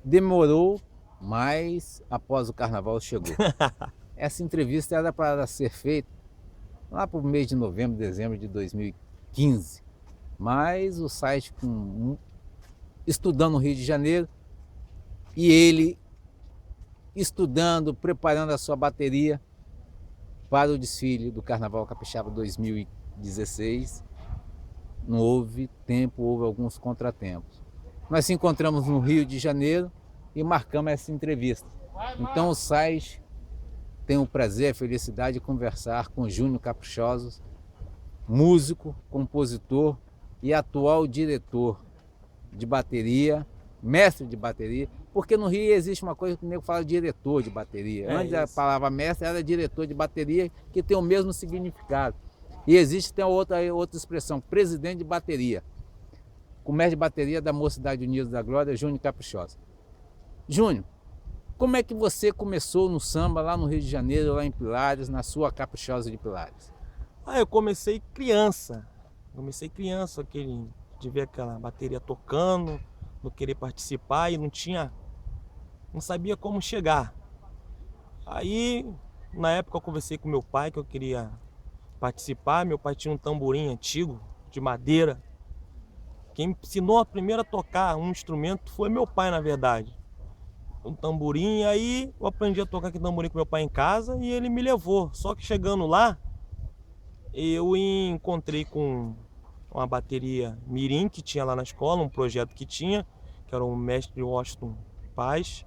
Demorou, mas após o carnaval chegou. Essa entrevista era para ser feita lá para o mês de novembro, dezembro de 2015, mas o site estudando no Rio de Janeiro e ele estudando, preparando a sua bateria para o desfile do Carnaval Capixaba 2016. Não houve tempo, houve alguns contratempos. Nós se encontramos no Rio de Janeiro e marcamos essa entrevista. Então o site tem o prazer, a felicidade de conversar com Júnior Caprichosos, músico, compositor e atual diretor de bateria, mestre de bateria, porque no Rio existe uma coisa que o nego fala diretor de bateria. Antes a palavra mestre era diretor de bateria, que tem o mesmo significado. E existe tem outra expressão, presidente de bateria. O mestre de bateria da Mocidade Unida da Glória, Júnior Caprichosa. Júnior, como é que você começou no samba lá no Rio de Janeiro, lá em Pilares, na sua Caprichosa de Pilares? Eu comecei criança. De ver aquela bateria tocando, não querer participar e não sabia como chegar. Aí, na época eu conversei com meu pai que eu queria participar. Meu pai tinha um tamborim antigo, de madeira. Quem me ensinou a primeiro a tocar um instrumento foi meu pai, na verdade. Um tamborim, aí eu aprendi a tocar aquele tamborim com meu pai em casa e ele me levou. Só que chegando lá, eu encontrei com uma bateria mirim que tinha lá na escola, um projeto que tinha, que era o mestre Washington Paz,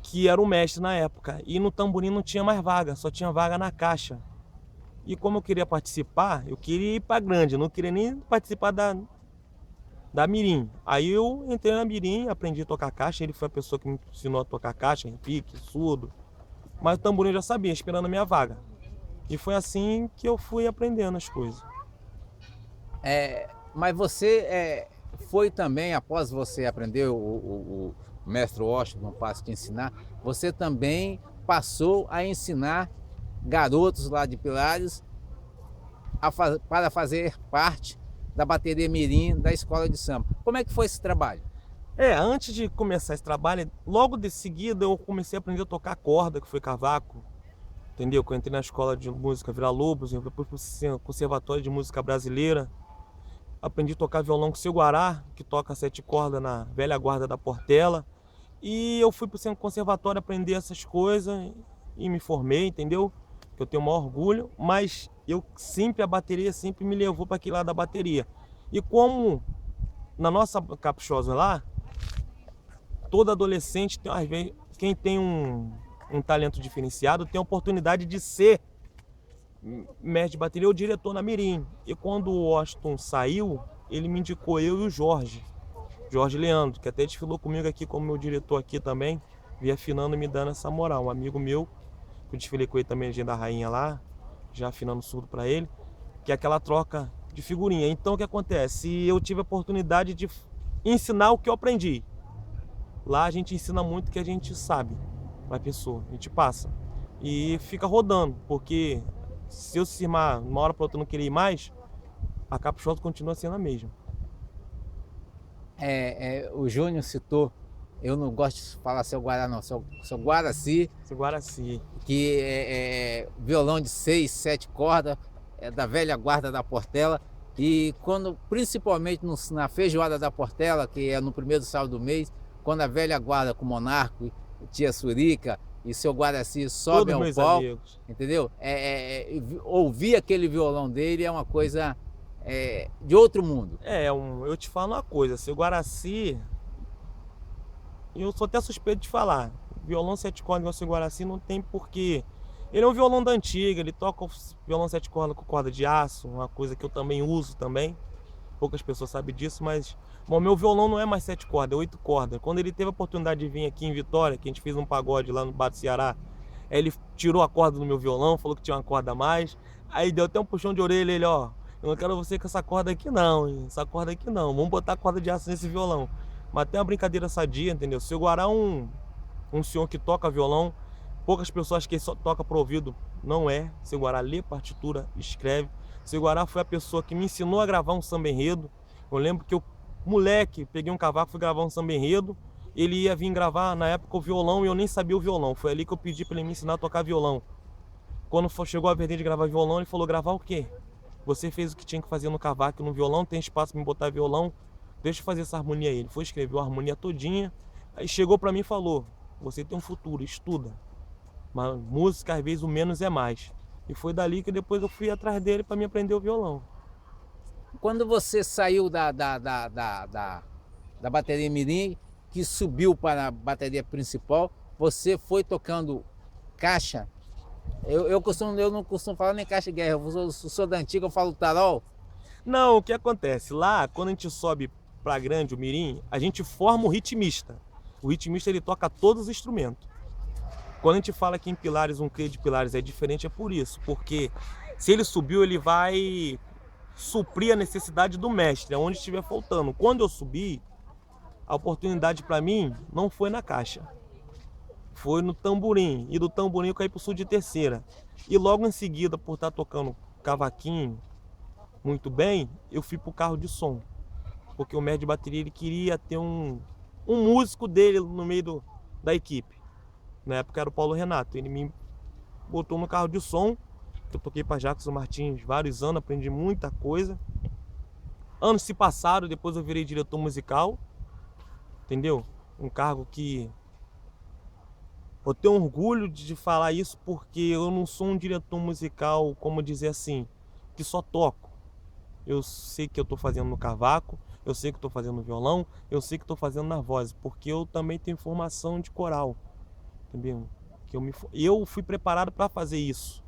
que era o mestre na época. E no tamborim não tinha mais vaga, só tinha vaga na caixa. E como eu queria participar, eu queria ir para grande, eu não queria nem participar da mirim. Aí eu entrei na mirim, aprendi a tocar caixa, ele foi a pessoa que me ensinou a tocar caixa, repique, surdo. Mas o tamborim eu já sabia, esperando a minha vaga. E foi assim que eu fui aprendendo as coisas. Mas você foi também, após você aprender o mestre Washington Passo te ensinar, você também passou a ensinar garotos lá de Pilares para fazer parte da bateria mirim da escola de samba. Como é que foi esse trabalho? Antes de começar esse trabalho, logo de seguida eu comecei a aprender a tocar corda, que foi cavaco, entendeu? Que eu entrei na escola de música Vila Lobos, eu fui pro Conservatório de Música Brasileira, aprendi a tocar violão com o Seu Guará, que toca 7 cordas na velha guarda da Portela, e eu fui pro conservatório aprender essas coisas e me formei, entendeu? Que eu tenho o maior orgulho, mas a bateria sempre me levou para aquele lado da bateria. E como na nossa Caprichosa lá, todo adolescente, às vezes, quem tem um talento diferenciado, tem a oportunidade de ser mestre de bateria ou diretor na mirim. E quando o Washington saiu, ele me indicou eu e o Jorge Leandro, que até desfilou comigo aqui como meu diretor aqui também, via afinando e me dando essa moral. Um amigo meu, que eu desfilei com ele também, Agenda Rainha lá, já afinando surdo para ele, que é aquela troca de figurinha. Então o que acontece? Eu tive a oportunidade de ensinar o que eu aprendi. Lá a gente ensina muito o que a gente sabe para a pessoa, a gente passa. E fica rodando, porque se eu cismar uma hora para outra não querer ir mais, a Caprichosa continua sendo a mesma. O Júnior citou, eu não gosto de falar seu Guará não, seu Guaraci. Seu Guaraci. Que violão de 6, 7 cordas, da velha guarda da Portela. E quando, principalmente na feijoada da Portela, que é no primeiro sábado do mês, quando a velha guarda com o Monarco, Tia Surica e seu Guaraci sobem ao palco, entendeu? Ouvir aquele violão dele é uma coisa de outro mundo. Eu te falo uma coisa, seu Guaraci, eu sou até suspeito de falar, violão 7 cordas igual o seu Guaraci não tem porquê. Ele é um violão da antiga, ele toca o violão 7 cordas com corda de aço, uma coisa que eu também uso também. Poucas pessoas sabem disso, mas o meu violão não é mais 7 cordas, é 8 cordas. Quando ele teve a oportunidade de vir aqui em Vitória, que a gente fez um pagode lá no Bar do Ceará, aí ele tirou a corda do meu violão, falou que tinha uma corda a mais, aí deu até um puxão de orelha, ele, ó, eu não quero você com essa corda aqui não, hein? Essa corda aqui não, vamos botar corda de aço nesse violão. Mas até uma brincadeira sadia, entendeu? Seu Guará é um senhor que toca violão, poucas pessoas que só toca pro ouvido, não é. Seu Guará lê partitura, escreve. Seu Guará foi a pessoa que me ensinou a gravar um samba enredo. Eu lembro que eu, moleque, peguei um cavaco, fui gravar um samba enredo ele ia vir gravar, na época, o violão, e eu nem sabia o violão. Foi ali que eu pedi para ele me ensinar a tocar violão. Quando chegou a vez de gravar violão, ele falou: gravar o quê? Você fez o que tinha que fazer no cavaco e no violão, tem espaço para me botar violão, deixa eu fazer essa harmonia aí. Ele foi, escreveu a harmonia todinha, aí chegou para mim e falou: você tem um futuro, estuda. Mas música, às vezes, o menos é mais. E foi dali que depois eu fui atrás dele para me aprender o violão. Quando você saiu da bateria mirim, que subiu para a bateria principal, você foi tocando caixa. Eu não costumo falar nem caixa de guerra, eu sou da antiga, eu falo tarol. Não, o que acontece? Lá, quando a gente sobe pra grande, o mirim, a gente forma o ritmista. O ritmista, ele toca todos os instrumentos. Quando a gente fala que em Pilares, um CREA de Pilares é diferente, é por isso. Porque se ele subiu, ele vai suprir a necessidade do mestre, aonde estiver faltando. Quando eu subi, a oportunidade para mim não foi na caixa. Foi no tamborim. E do tamborim eu caí pro sul de terceira. E logo em seguida, por estar tocando cavaquinho muito bem, eu fui pro carro de som. Porque o mestre de bateria, ele queria ter um músico dele no meio da equipe. Na época era o Paulo Renato. Ele me botou no carro de som. Eu toquei para Jackson Martins vários anos, aprendi muita coisa. Anos se passaram, depois eu virei diretor musical. Entendeu? Um cargo que eu tenho orgulho de falar isso, porque eu não sou um diretor musical, como dizer assim, que só toco. Eu sei que eu estou fazendo no cavaco, eu sei que estou fazendo no violão, eu sei que estou fazendo na voz, porque eu também tenho formação de coral, entendeu? Eu fui preparado para fazer isso,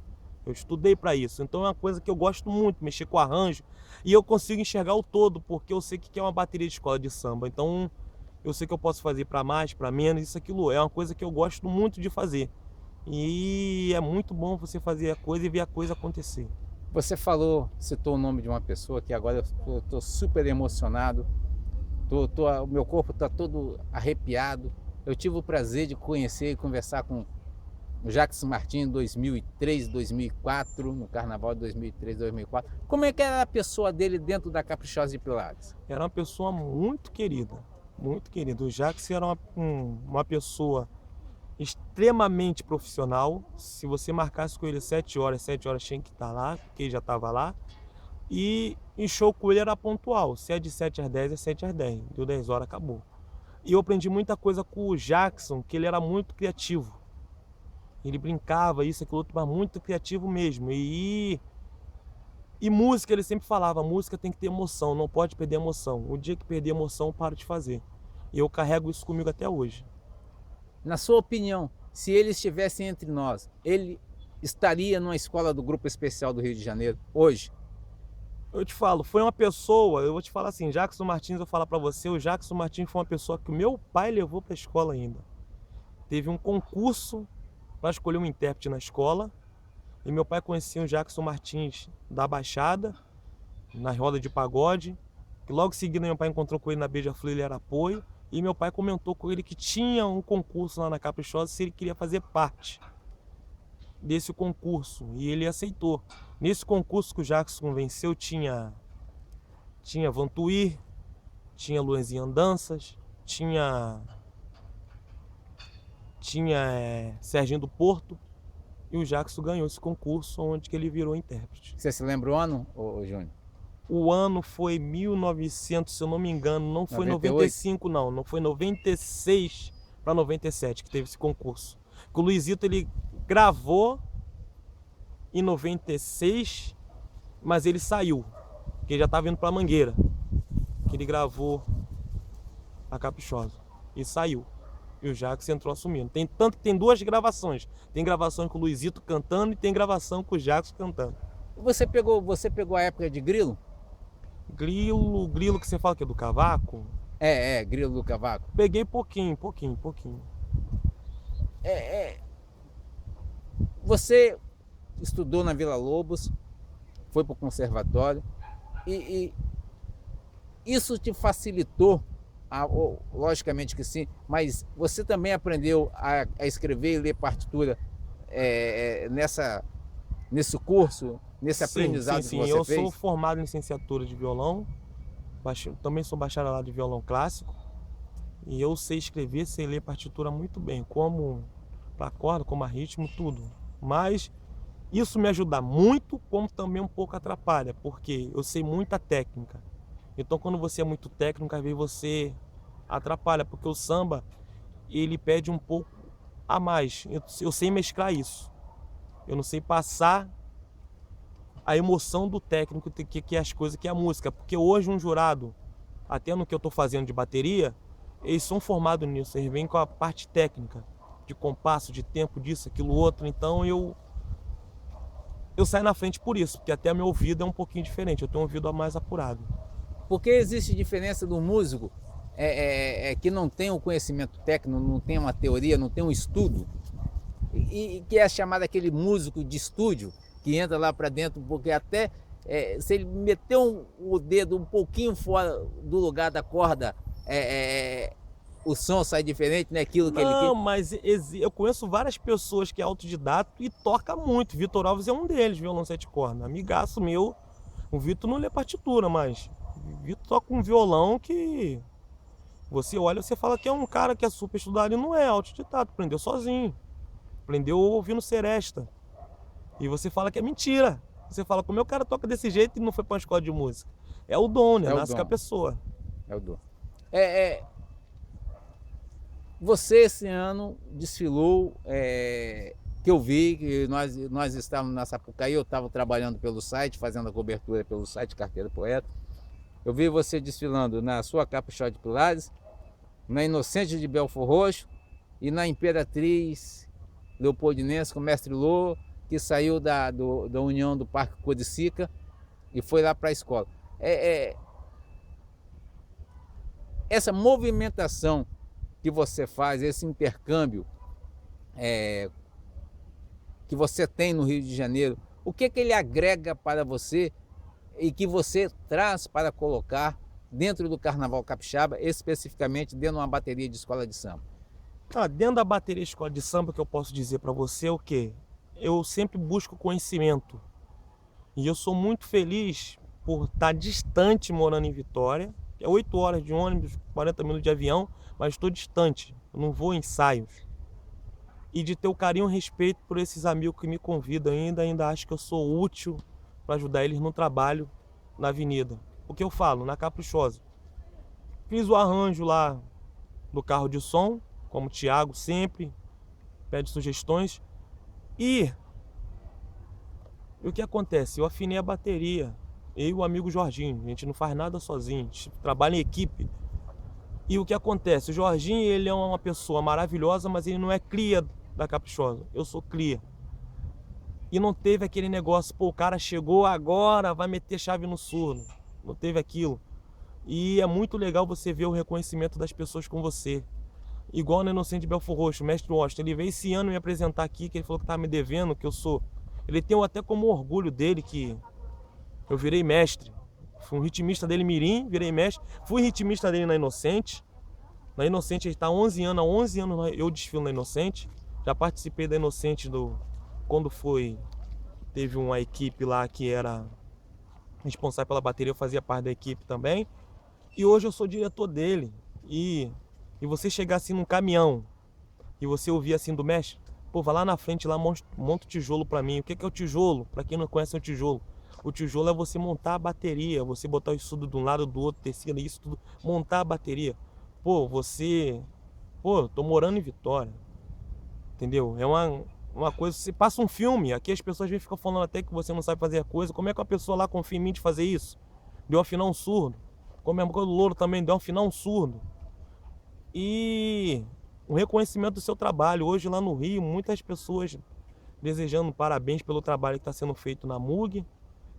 eu estudei para isso, então é uma coisa que eu gosto muito, mexer com arranjo, e eu consigo enxergar o todo, porque eu sei que é uma bateria de escola de samba, então eu sei que eu posso fazer para mais, para menos, isso, aquilo, é uma coisa que eu gosto muito de fazer, e é muito bom você fazer a coisa e ver a coisa acontecer. Você citou o nome de uma pessoa que agora eu estou super emocionado, o meu corpo está todo arrepiado. Eu tive o prazer de conhecer e conversar com o Jackson Martins em 2003, 2004, no Carnaval de 2003, 2004. Como é que era a pessoa dele dentro da Caprichosa de Pilares? Era uma pessoa muito querida, muito querida. O Jackson era uma pessoa extremamente profissional. Se você marcasse com ele 7 horas tinha que estar lá, porque ele já estava lá. E em show com ele era pontual. Se é de 7 às 10, é 7 às 10. Deu 10 horas, acabou. E eu aprendi muita coisa com o Jackson, que ele era muito criativo. Ele brincava, isso, aquilo outro, mas muito criativo mesmo. E música, ele sempre falava, música tem que ter emoção, não pode perder emoção. O dia que perder emoção, eu paro de fazer. E eu carrego isso comigo até hoje. Na sua opinião, se ele estivesse entre nós, ele estaria numa escola do Grupo Especial do Rio de Janeiro hoje? Eu te falo, foi uma pessoa, eu vou te falar assim, Jackson Martins, eu falar para você, o Jackson Martins foi uma pessoa que o meu pai levou para a escola ainda. Teve um concurso para escolher um intérprete na escola, e meu pai conhecia o Jackson Martins da Baixada, na roda de pagode, que logo em seguida meu pai encontrou com ele na Beija-Flor, ele era apoio, e meu pai comentou com ele que tinha um concurso lá na Caprichosa, se ele queria fazer parte desse concurso, e ele aceitou. Nesse concurso que o Jackson venceu, tinha Vantuir, tinha Luanzinho Andanças, tinha Serginho do Porto, e o Jackson ganhou esse concurso, onde que ele virou intérprete. Você se lembra o ano, Júnior? O ano foi 1900, se eu não me engano, não foi 98? 95 não foi 96 para 97 que teve esse concurso. Que o Luizito, ele gravou em 96, mas ele saiu, porque ele já estava indo para Mangueira, que ele gravou a Caprichosa e saiu. E o Jackson entrou assumindo. Tanto que tem duas gravações. Tem gravação com o Luizito cantando e tem gravação com o Jackson cantando. Você pegou a época de Grilo? Grilo que você fala que é do cavaco? Grilo do cavaco. Peguei pouquinho. Você estudou na Vila Lobos, foi para o conservatório e isso te facilitou, logicamente que sim, mas você também aprendeu a escrever e ler partitura nesse curso, nesse aprendizado sim. que você fez? Eu sou formado em licenciatura de violão, também sou bacharelado de violão clássico E eu sei escrever, sei ler partitura muito bem, como para corda, como a ritmo, tudo. Mas isso me ajuda muito, como também um pouco atrapalha, porque eu sei muita técnica. Então quando você é muito técnico, às vezes você atrapalha, porque o samba, ele pede um pouco a mais. Eu sei mesclar isso. Eu não sei passar a emoção do técnico, que é as coisas, que é a música. Porque hoje um jurado, até no que eu estou fazendo de bateria, eles são formados nisso, eles vêm com a parte técnica, de compasso, de tempo, disso, aquilo, outro. Então eu saio na frente por isso, porque até meu ouvido é um pouquinho diferente, eu tenho um ouvido mais apurado. Porque existe diferença do músico que não tem um conhecimento técnico, não tem uma teoria, não tem um estudo, e que é chamado aquele músico de estúdio, que entra lá para dentro, porque até se ele meter o dedo um pouquinho fora do lugar da corda, o som sai diferente, né? Aquilo que ele quer. Não, mas eu conheço várias pessoas que é autodidato e toca muito. Vitor Alves é um deles, violão 7 cordas. Amigaço meu. O Vitor não lê partitura, mas o Vitor toca um violão que você olha e você fala que é um cara que é super estudado e não é autodidato. Aprendeu sozinho. Aprendeu ouvindo seresta. E você fala que é mentira. Você fala, como é que o cara toca desse jeito e não foi para uma escola de música? É o dom, né? Nasce com a pessoa. É o dom. Você esse ano desfilou, que eu vi, que nós estávamos na Sapucaí, eu estava trabalhando pelo site, fazendo a cobertura pelo site Carteira Poeta. Eu vi você desfilando na sua Caprichosa de Pilares, na Inocente de Belfor Roxo e na Imperatriz Leopoldinense com o Mestre Lô, que saiu da União do Parque Codicica e foi lá para a escola. Essa movimentação que você faz, esse intercâmbio que você tem no Rio de Janeiro, o que ele agrega para você e que você traz para colocar dentro do Carnaval Capixaba, especificamente dentro de uma bateria de escola de samba? Dentro da bateria de escola de samba, que eu posso dizer para você é o quê? Eu sempre busco conhecimento. E eu sou muito feliz por estar distante, morando em Vitória. É 8 horas de ônibus, 40 minutos de avião, mas estou distante. Eu não vou em ensaios. E de ter o carinho e o respeito por esses amigos que me convidam ainda acho que eu sou útil para ajudar eles no trabalho na avenida. O que eu falo, na Caprichosa. Fiz o arranjo lá do carro de som, como o Thiago sempre pede sugestões. E o que acontece? Eu afinei a bateria. Eu e o amigo Jorginho. A gente não faz nada sozinho, a gente trabalha em equipe. E o que acontece? O Jorginho, ele é uma pessoa maravilhosa, mas ele não é cria da Caprichosa. Eu sou cria. E não teve aquele negócio, o cara chegou agora, vai meter chave no surdo. Não teve aquilo. E é muito legal você ver o reconhecimento das pessoas com você. Igual no Inocente de Belfor Roxo, o Mestre Washington. Ele veio esse ano me apresentar aqui, que ele falou que estava me devendo, que eu sou... Ele tem até como orgulho dele que eu virei mestre. Fui um ritmista dele mirim, virei mestre. Fui ritmista dele na Inocente. Na Inocente ele está há 11 anos. Há 11 anos eu desfilo na Inocente. Já participei da Inocente quando teve uma equipe lá que era responsável pela bateria. Eu fazia parte da equipe também. E hoje eu sou diretor dele. E você chegar assim num caminhão e você ouvir assim do mestre, vai lá na frente, lá monta o tijolo pra mim. O que é o tijolo? Pra quem não conhece o tijolo. O tijolo é você montar a bateria, você botar o estudo de um lado, do outro, tecido, isso tudo, montar a bateria. Tô morando em Vitória, entendeu? É uma coisa, você passa um filme, aqui as pessoas ficam falando até que você não sabe fazer a coisa. Como é que a pessoa lá confia em mim de fazer isso? Deu afinar um surdo. Como é que o Louro também deu afinar um surdo. E o reconhecimento do seu trabalho. Hoje lá no Rio, muitas pessoas desejando parabéns pelo trabalho que está sendo feito na MUG,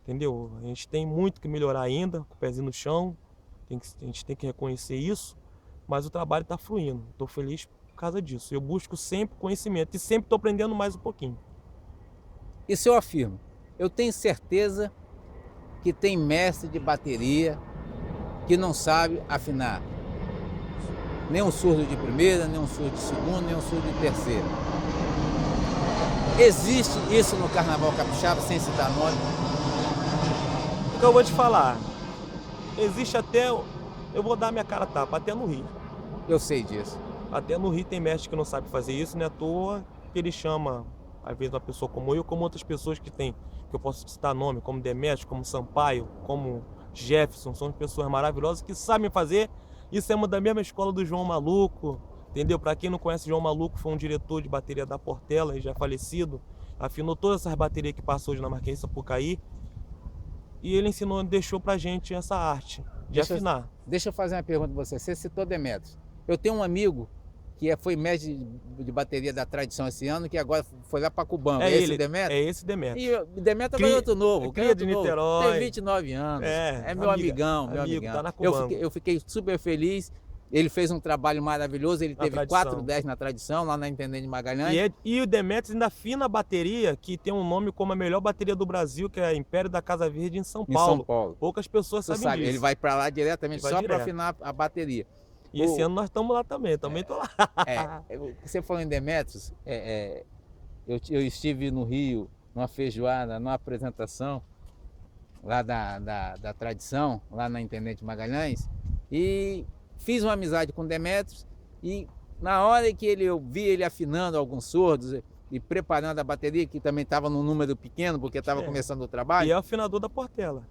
entendeu? A gente tem muito que melhorar ainda, com o pezinho no chão, a gente tem que reconhecer isso, mas o trabalho está fluindo. Estou feliz por causa disso. Eu busco sempre conhecimento e sempre estou aprendendo mais um pouquinho. Isso eu afirmo. Eu tenho certeza que tem mestre de bateria que não sabe afinar. Nem um surdo de primeira, nem um surdo de segunda, nem um surdo de terceira. Existe isso no Carnaval Capixaba, sem citar nome? O que eu vou te falar, existe até, eu vou dar minha cara a tapa, até no Rio. Eu sei disso. Até no Rio tem mestre que não sabe fazer isso, não é à toa que ele chama, às vezes, uma pessoa como eu, como outras pessoas que tem, que eu posso citar nome, como Demetrio, como Sampaio, como Jefferson, são pessoas maravilhosas que sabem fazer. Isso é uma da mesma escola do João Maluco, entendeu? Para quem não conhece, João Maluco foi um diretor de bateria da Portela, já falecido, afinou todas essas baterias que passou hoje na Marquês de Sapucaí, e ele ensinou, deixou pra gente essa arte de afinar. Deixa eu fazer uma pergunta para você. Você citou Demetrios. Eu tenho um amigo que foi mestre de bateria da Tradição esse ano, que agora foi lá para Cubango. É esse ele, Demetrios? é esse Demetrio. E o Demetrios é garoto novo. Cria de garoto novo. Niterói. Tem 29 anos. É, meu amigão, meu amigo, amigão. tá na Cubango. Eu fiquei super feliz. Ele fez um trabalho maravilhoso. Ele teve Tradição. 4-10 na Tradição, lá na Intendente Magalhães. E o Demetrios ainda afina a bateria, que tem um nome como a melhor bateria do Brasil, que é a Império da Casa Verde em São Paulo. Em São Paulo. Poucas pessoas sabem disso. Ele vai para lá diretamente Vai só para direto. afinar a bateria. E esse ano nós estamos lá também tô lá. Você falou em Demetrios, eu estive no Rio, numa feijoada, numa apresentação lá da Tradição, lá na Intendente Magalhães, e fiz uma amizade com o Demetrios, e na hora que eu vi ele afinando alguns surdos e preparando a bateria, que também estava num número pequeno, porque estava começando o trabalho. E é o afinador da Portela.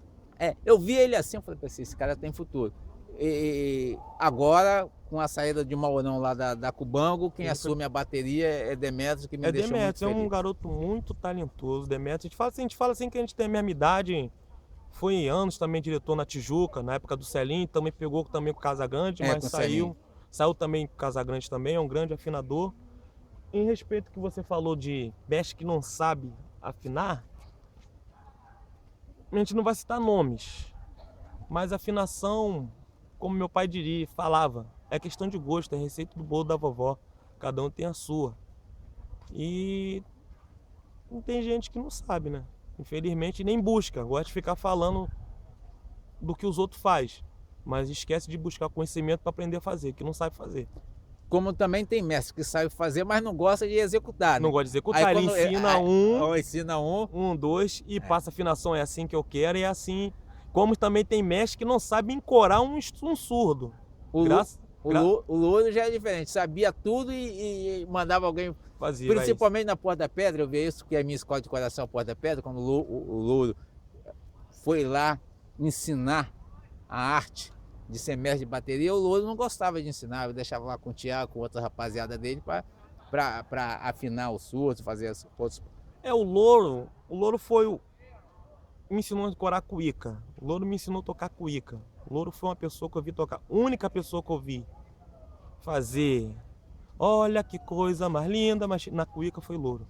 Eu vi ele assim, eu falei, esse cara tem futuro. E agora, com a saída de Maurão lá da Cubango, quem assume a bateria é Demetrios, que me deixou muito feliz. É um garoto muito talentoso, Demetrios. A gente fala assim que a gente tem a mesma idade. Foi anos também diretor na Tijuca, na época do Celinho, também pegou também com o Casagrande, mas saiu também com o Casagrande também, é um grande afinador. Em respeito ao que você falou de mestre que não sabe afinar, a gente não vai citar nomes, mas afinação, como meu pai falava, é questão de gosto, é receita do bolo da vovó, cada um tem a sua. E não tem gente que não sabe, né? Infelizmente nem busca, gosta de ficar falando do que os outros fazem, mas esquece de buscar conhecimento para aprender a fazer, que não sabe fazer. Como também tem mestre que sabe fazer, mas não gosta de executar. Não gosta de executar, ele ensina um, dois, e passa a afinação, é assim que eu quero, e é assim. Como também tem mestre que não sabe encorar um surdo. O Louro já é diferente, sabia tudo e mandava alguém fazer. Principalmente na Porta da Pedra, eu vejo isso, que é a minha escola de coração, a Porta da Pedra, quando o Louro foi lá ensinar a arte de ser mestre de bateria, o Louro não gostava de ensinar, eu deixava lá com o Tiago, com outra rapaziada dele, para afinar os surdos, fazer as outras. O Louro me ensinou a decorar cuíca, o Louro me ensinou a tocar cuíca. O Louro foi uma pessoa que eu vi tocar, única pessoa que eu vi fazer. Olha que coisa mais linda, mas na cuíca foi Louro.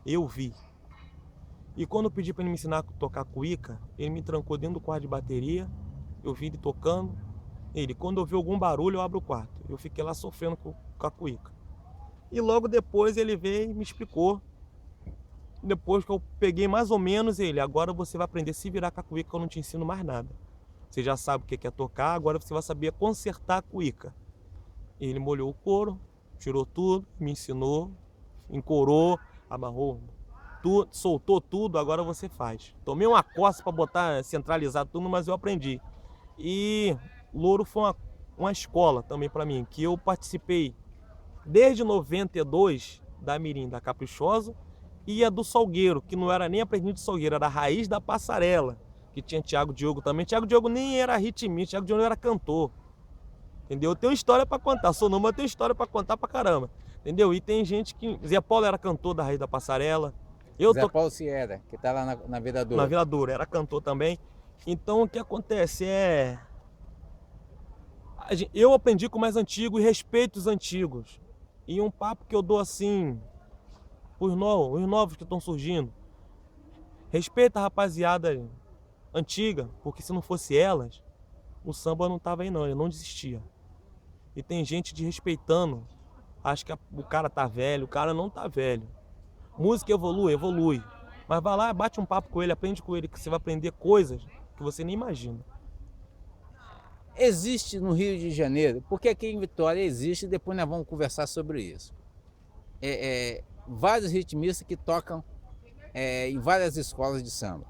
Eu vi. E quando eu pedi para ele me ensinar a tocar cuíca, ele me trancou dentro do quarto de bateria. Eu vi ele tocando. Quando eu vi algum barulho, eu abro o quarto. Eu fiquei lá sofrendo com a cuíca. E logo depois ele veio e me explicou. Depois que eu peguei mais ou menos agora você vai aprender a se virar com a cuíca, que eu não te ensino mais nada. Você já sabe o que é tocar, agora você vai saber consertar a cuíca. Ele molhou o couro, tirou tudo, me ensinou, encorou, amarrou tudo, soltou tudo, agora você faz. Tomei uma coça para botar, centralizar tudo, mas eu aprendi. E Louro foi uma escola também para mim, que eu participei desde 92 da Mirim, da Caprichoso, e a do Salgueiro, que não era nem aprendiz de Salgueiro, era a Raiz da Passarela, que tinha Thiago Diogo também. Thiago Diogo nem era ritmista, Thiago Diogo era cantor. Entendeu? Eu tenho história para contar, sou nome, mas eu tenho história para contar pra caramba. Entendeu? E tem gente que... Zé Paulo era cantor da Raiz da Passarela. Zé Paulo Sierra, que tá lá na Viradouro. Na Viradouro, era cantor também. Então o que acontece eu aprendi com o mais antigo e respeito os antigos. E um papo que eu dou assim, os novos que estão surgindo. Respeita a rapaziada antiga, porque se não fosse elas, o samba não tava aí não, ele não desistia. E tem gente desrespeitando, acho que o cara tá velho, o cara não tá velho. Música evolui. Mas vai lá, bate um papo com ele, aprende com ele, que você vai aprender coisas que você nem imagina. Existe no Rio de Janeiro, porque aqui em Vitória existe, depois nós vamos conversar sobre isso. Vários ritmistas que tocam em várias escolas de samba.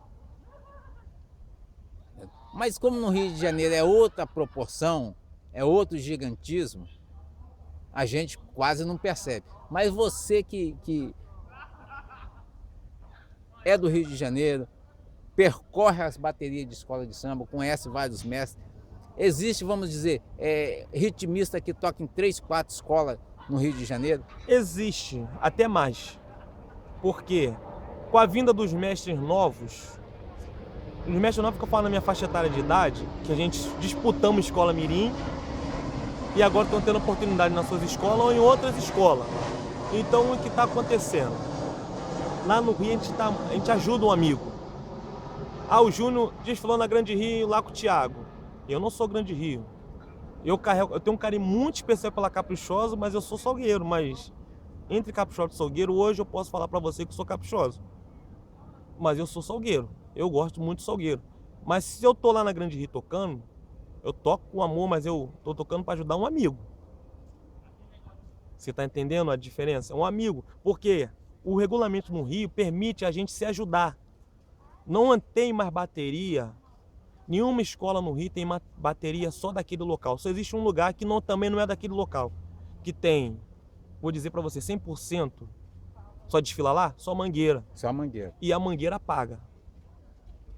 Mas como no Rio de Janeiro é outra proporção, é outro gigantismo, a gente quase não percebe. Mas você que é do Rio de Janeiro, percorre as baterias de escola de samba, conhece vários mestres. Existe, vamos dizer, ritmista que toca em 3, 4 escolas no Rio de Janeiro? Existe, até mais. Porque com a vinda dos mestres novos, os mestres novos que eu falo na minha faixa etária de idade, que a gente disputamos escola mirim, e agora estão tendo oportunidade nas suas escolas ou em outras escolas. Então o que está acontecendo? Lá no Rio a gente ajuda um amigo. O Júnior desfilou na Grande Rio lá com o Thiago. Eu não sou Grande Rio. Eu tenho um carinho muito especial pela Caprichosa, mas eu sou salgueiro. Mas entre Caprichosa e Salgueiro, hoje eu posso falar para você que eu sou caprichoso. Mas eu sou salgueiro. Eu gosto muito de Salgueiro. Mas se eu tô lá na Grande Rio tocando, eu toco com amor, mas eu tô tocando para ajudar um amigo. Você tá entendendo a diferença? Um amigo. Porque o regulamento no Rio permite a gente se ajudar. Não tem mais bateria. Nenhuma escola no Rio tem uma bateria só daquele local. Só existe um lugar que também não é daquele local. Que tem, vou dizer para você, 100%. Só desfila lá? Só Mangueira. Só Mangueira. E a Mangueira paga.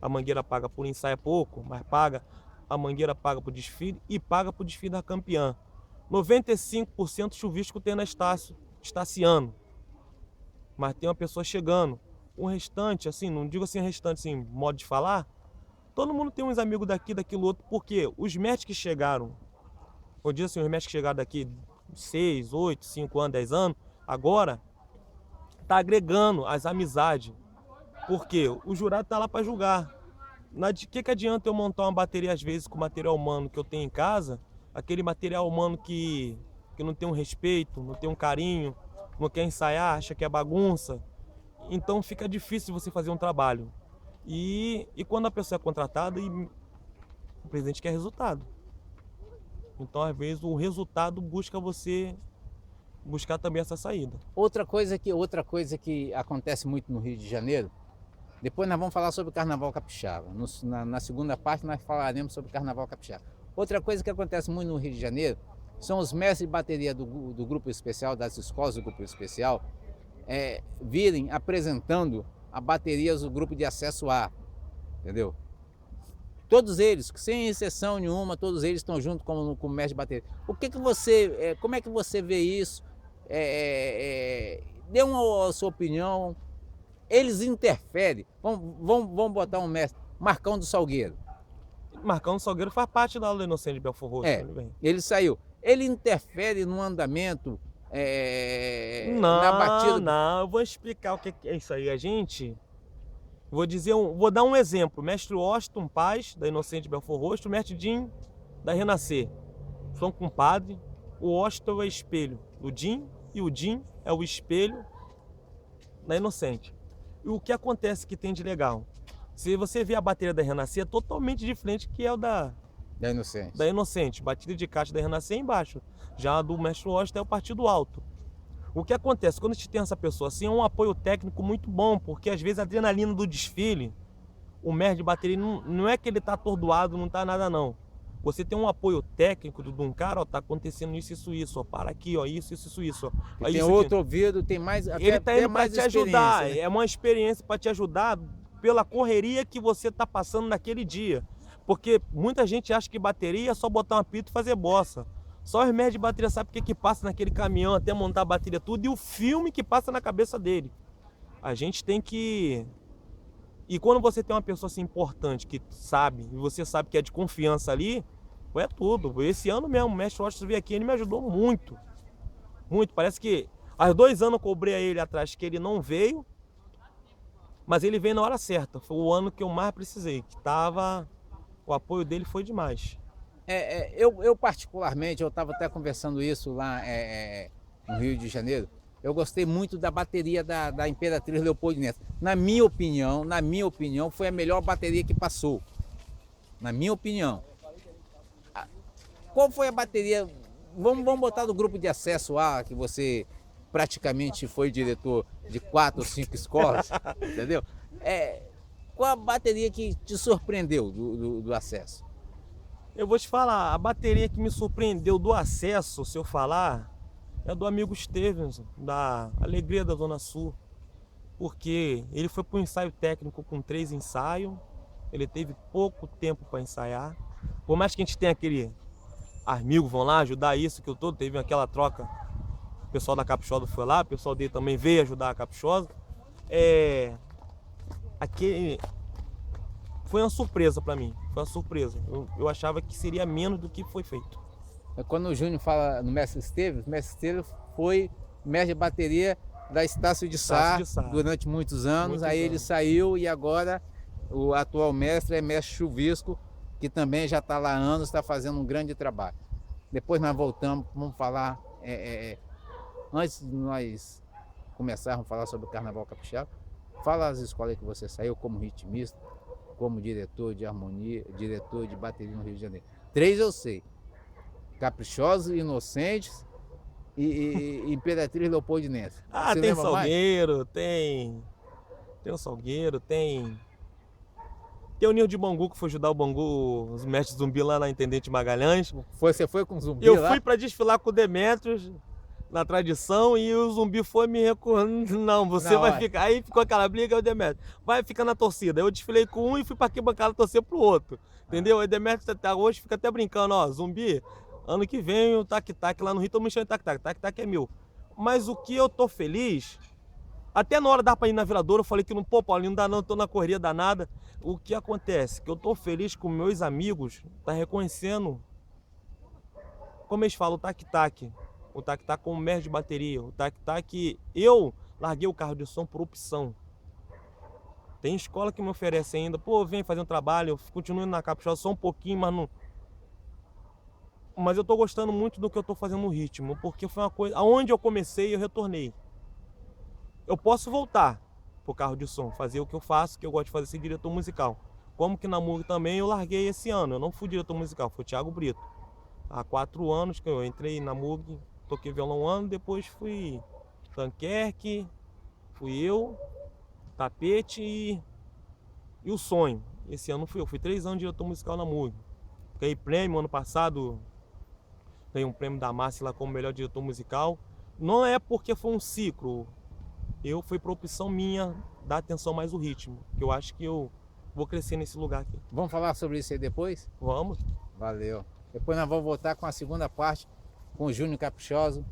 A Mangueira paga por ensaio é pouco, mas paga. A Mangueira paga por desfile e paga por desfile da campeã. 95% chuvisco tem na Estaciano. Mas tem uma pessoa chegando. O restante, assim, não digo assim restante, assim, modo de falar, todo mundo tem uns amigos daqui, daquilo outro, porque os mestres que chegaram, eu digo assim, os mestres que chegaram daqui 6, 8, 5 anos, 10 anos, agora tá agregando as amizades. Porque o jurado tá lá para julgar. Que adianta eu montar uma bateria, às vezes, com material humano que eu tenho em casa, aquele material humano que não tem um respeito, não tem um carinho, não quer ensaiar, acha que é bagunça. Então fica difícil você fazer um trabalho. E quando a pessoa é contratada, o presidente quer resultado. Então, às vezes, o resultado busca também essa saída. Outra coisa que acontece muito no Rio de Janeiro, depois nós vamos falar sobre o Carnaval Capixaba. Na segunda parte nós falaremos sobre o Carnaval Capixaba. Outra coisa que acontece muito no Rio de Janeiro são os mestres de bateria do grupo especial, das escolas do grupo especial, virem apresentando a baterias do grupo de acesso A, entendeu? Todos eles, sem exceção nenhuma, todos eles estão junto com o mestre de bateria. Como é que você vê isso? Dê a sua opinião. Eles interferem. Vamos botar um mestre, Marcão do Salgueiro. Marcão do Salgueiro faz parte da aula do Inocente de Belfort Roxo. Ele saiu. Ele interfere no andamento, na batida? Não, eu vou explicar o que é isso aí. Vou dar um exemplo. Mestre Washington Paz, da Inocente de Belfort Roxo, o mestre Jim, da Renascer. São compadres. O Washington é o espelho do Jim e o Jim é o espelho da Inocente. E o que acontece que tem de legal? Se você vê a bateria da Renascer, é totalmente diferente que é o da Inocente. Batida de caixa da Renascer é embaixo. Já a do mestre Washington é o partido alto. O que acontece? Quando a gente tem essa pessoa assim, é um apoio técnico muito bom, porque às vezes a adrenalina do desfile, o mestre de bateria, não é que ele tá atordoado, não tá nada não. Você tem um apoio técnico de um cara, ó, tá acontecendo isso, ó, para aqui, ó, isso, ó. Aí tem outro ouvido, tem mais, ele tá indo para te ajudar, né? É uma experiência para te ajudar pela correria que você tá passando naquele dia. Porque muita gente acha que bateria é só botar um apito e fazer bossa. Só os mestres de bateria sabem o que passa naquele caminhão até montar a bateria tudo e o filme que passa na cabeça dele. A gente tem que... E quando você tem uma pessoa assim importante que sabe, e você sabe que é de confiança ali, é tudo. Esse ano mesmo, o mestre Washington veio aqui, ele me ajudou muito. Muito. Parece que há 2 anos eu cobrei a ele atrás que ele não veio, mas ele veio na hora certa. Foi o ano que eu mais precisei. O apoio dele foi demais. Eu particularmente, eu estava até conversando isso lá no Rio de Janeiro, eu gostei muito da bateria da Imperatriz Leopoldinense. Na minha opinião, foi a melhor bateria que passou. Na minha opinião. Qual foi a bateria? Vamos botar do grupo de acesso A, que você praticamente foi diretor de 4 ou 5 escolas, entendeu? Qual a bateria que te surpreendeu do acesso? Eu vou te falar, a bateria que me surpreendeu do acesso, se eu falar, é do amigo Stevenson, da Alegria da Zona Sul. Porque ele foi para o ensaio técnico com 3 ensaios, ele teve pouco tempo para ensaiar. Por mais que a gente tenha aquele amigos vão lá ajudar isso que eu tô, teve aquela troca. O pessoal da Caprichosa foi lá, o pessoal dele também veio ajudar a Caprichosa. Aquele foi uma surpresa para mim, foi uma surpresa. Eu achava que seria menos do que foi feito. Quando o Júnior fala no Mestre Esteves, o Mestre Esteves foi mestre de bateria da Estácio de Sá durante muitos anos. Aí ele saiu e agora o atual mestre é mestre Chuvisco, que também já está lá há anos, está fazendo um grande trabalho. Depois nós voltamos, vamos falar, antes de nós começarmos a falar sobre o Carnaval Capixaba, fala as escolas que você saiu como ritmista, como diretor de harmonia, diretor de bateria no Rio de Janeiro. 3 eu sei, Caprichosos, Inocentes e Imperatriz Leopoldinense. Você tem Salgueiro, tem o Salgueiro, tem o Ninho de Bangu, que foi ajudar o Bangu, os mestres Zumbi lá na Intendente Magalhães. Você foi com o Zumbi Eu lá? fui para desfilar com o Demetrios na tradição e o Zumbi foi me recordando. Não, você vai ficar. Aí ficou aquela briga, o Demetrios vai ficar na torcida. Eu desfilei com um e fui para arquibancada torcer pro outro. Entendeu? Aí o Demetrios até hoje fica até brincando, ó, Zumbi, ano que vem o tac-tac lá no Rio, tô me chamando de tac-tac. Tac-tac é meu. Mas o que eu tô feliz, até na hora da pra ir na Viradouro, eu falei que não, pô, Paulinho, não dá não, tô na correria danada. O que acontece? Que eu tô feliz com meus amigos, tá reconhecendo, como eles falam, o tac-tac. O tac-tac como mestre de bateria. O tac-tac, eu larguei o carro de som por opção. Tem escola que me oferece ainda, pô, vem fazer um trabalho, eu continuo indo na Caprichosa só um pouquinho, mas não... Mas eu tô gostando muito do que eu tô fazendo no ritmo, porque foi uma coisa... Aonde eu comecei, eu retornei. Eu posso voltar pro carro de som, fazer o que eu faço, que eu gosto de fazer, ser diretor musical. Como que na MUG também eu larguei esse ano, eu não fui diretor musical, foi o Thiago Brito. Há 4 anos que eu entrei na MUG, toquei violão 1 ano, depois fui Tanquerque, fui eu, Tapete e o Sonho. Esse ano fui eu, fui 3 anos diretor musical na MUG. Ganhei prêmio ano passado, ganhei um prêmio da Márcia lá como melhor diretor musical. Não é porque foi um ciclo, foi por opção minha dar atenção mais ao ritmo, que eu acho que eu vou crescer nesse lugar aqui. Vamos falar sobre isso aí depois? Vamos. Valeu. Depois nós vamos voltar com a segunda parte, com o Júnior Caprichoso,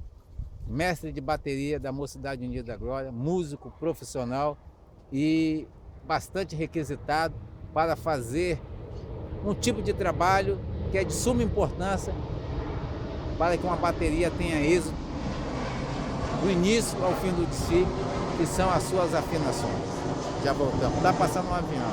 mestre de bateria da Mocidade Unida da Glória, músico profissional e bastante requisitado para fazer um tipo de trabalho que é de suma importância para que uma bateria tenha êxito do início ao fim do desfile, que são as suas afinações. Já voltamos. Tá passando um avião.